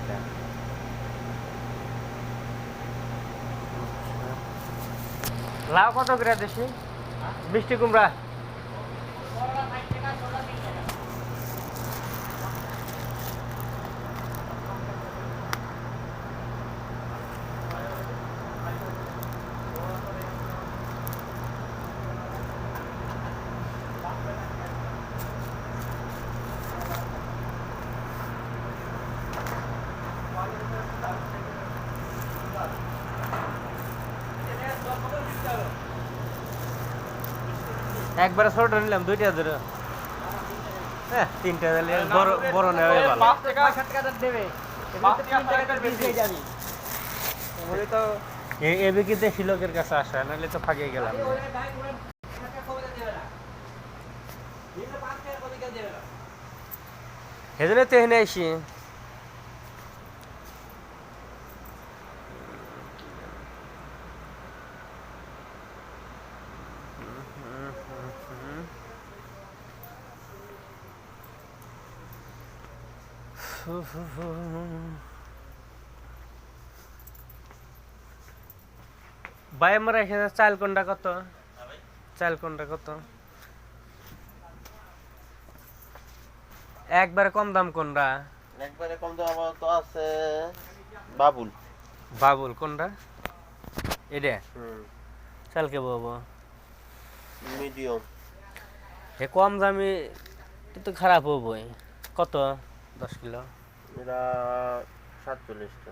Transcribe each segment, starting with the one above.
এটা। লাউ কত করে দেশি? মিষ্টি কুমড়া একবারে ছোট নিলাম, 2টা ধরে। হ্যাঁ 3টা দিলে বড় বড় নেওয়া ভালো। 5 টাকা 60 টাকা দেবে। এমনিতে 3 টাকা বেশি হয়ে যাবে। ওরে তো এবি কি দেশি লোকের কাছে আসা, নাহলে তো ফাঁকে গেলাম। সেজন্য তো এখানে আইসি। ভাই আমার এখানে চাল কোনটা কত? চাল কোনটা কত? একবারে কম দাম কোনটা? একবারে কম দাম আমার তো আছে বাবুল। বাবুল কোনটা? এটা হুম চালকে বাবু মিডিয়াম। হে কম দামি তো খারাপ হবই। কত? 10 কিলো। এটা 47 টা।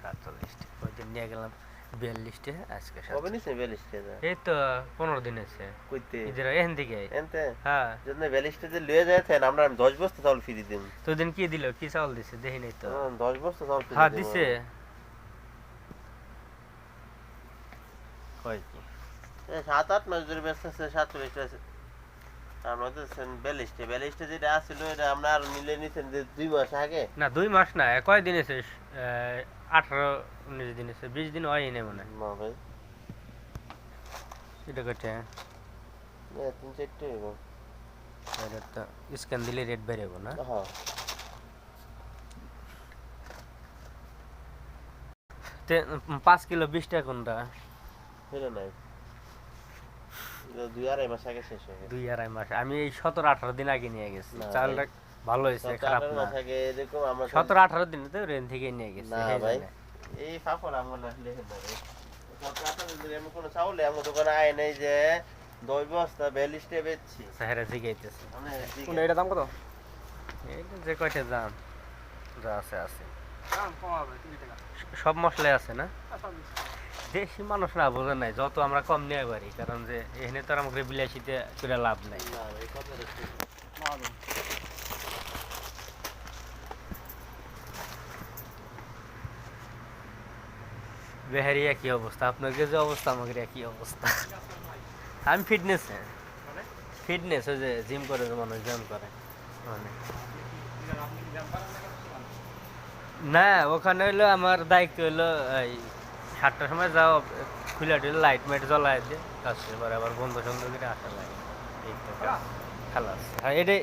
47 টা। ওই দিন নিয়ে গেলাম 42 টা, আজকে কবে 47। নিছে 42 টাকা? এই তো 15 দিন আছে। কইতে ইজরা এখান থেকে। এনতে হ্যাঁ যদি 42 টাকা লয়ে যাইতেন আমরা 10 বস্তা চাউল ফ্রি দিম। তো দিন কি দিল, কি চাউল দিছে দেখি নাই তো। 10 বস্তা চাউল ফ্রি হ্যাঁ দিম। দিছে। কয় কি 7-8 মাস ধরে ব্যস্ত আছে 47 টা। আমরা তো 42 টা 42 টা যেটা আছিল এটা আমরা আর মিলে নিছেন যে 2 মাস আগে। না 2 মাস না, কয় দিন আছে? 18-19 দিন আছে, 20 দিন হয়নি না মনে হয়। না ভাই এটা কয়টা? 3-4 হইব। এটা তো স্ক্যান দিলে রেট বেড়ে যাবো না? হ্যাঁ তে 5 কিলো 20 টাকা কোনটা? ফেলে নাই। এটা 2-2.5 মাস আগে শেষ হয়ে গেছে। 2-2.5 মাস। আমি এই 17-18 দিন আগে নিয়ে গেছি। না চালটা ভালো হয়েছে, খারাপ 17-18 না। মাস আগে এরকম আমরা 17-18 দিন তো রেন থেকে নিয়ে গেছি। না এই ভাই জন্যে। এই ফাফর আমল আসলে না রে। 17-18 দিন ধরে আমি কোনো চাউলে আমার দোকানে আয় নাই যে 10 বস্তা 42 টাকা বেচছি। সাহেরা জিগাইতেছে। মানে কোন এটা দাম কত? এইটা যে কয়টা দাম যা আছে আছে। দাম কমাবে 3 টাকা। সব মশলাই আছে না? সব দেশি মানুষ না বোঝে নাই, যত আমরা কম নিয়ে পারি, কারণ যে এখানে তো আর আমাকে বিলাসিতে করে লাভ নাই। না এই কথাটা ঠিক। ভালো। বেহারি একই অবস্থা, আপনার যে অবস্থা আমাদের একই অবস্থা। আমি ফিটনেসে, ফিটনেস ওই যে জিম করে, যে মানুষ জিম করে মানে। না ওখানে হইলো আমার দায়িত্ব হইলো এই 7টার সময় যাও, খুলে টুলে লাইট মাইট জ্বলাই দিয়ে কাজ শেষ করে আবার বন্ধ সন্ধ করে আসা লাগে। এই তো খালাস। আর এটাই